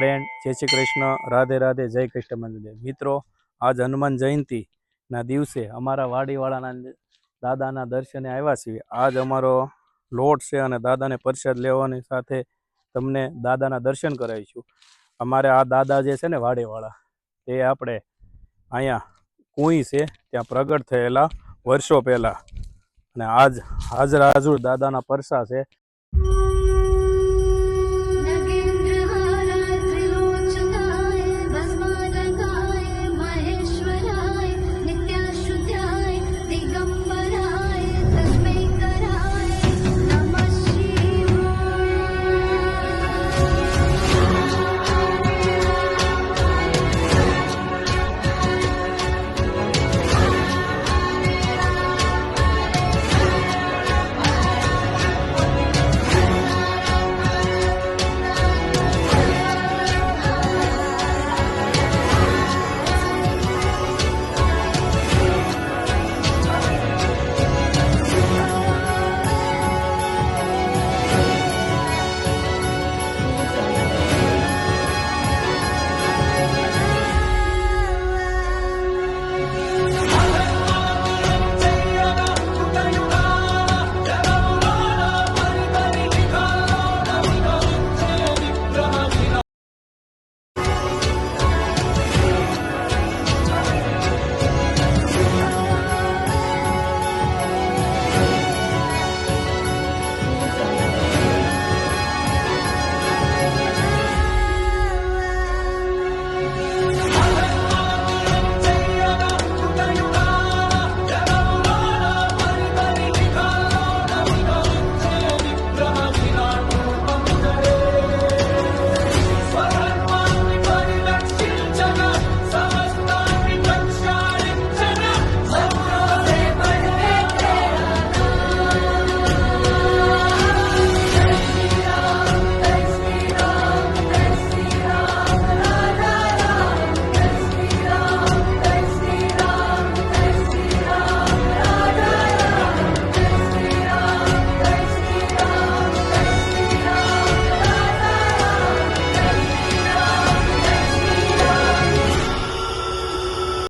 Friend, જય શ્રી કૃષ્ણ, રાધે રાધે, જય કૃષ્ણ મંદિર મિત્રો. આજ હનુમાન જયંતિના દિવસે અમારા વાડીવાળાના દાદાના દર્શને આવ્યા છીએ. આજ અમારો લોટ છે અને દાદાને પ્રસાદ લેવાની સાથે તમને દાદાના દર્શન કરાવીશું. અમારે આ દાદા જે છે ને વાડીવાળા, તે આપણે અહીંયા કુઈ છે ત્યાં પ્રગટ થયેલા વર્ષો પહેલાં, અને આજ હાજર દાદાના પરસા છે.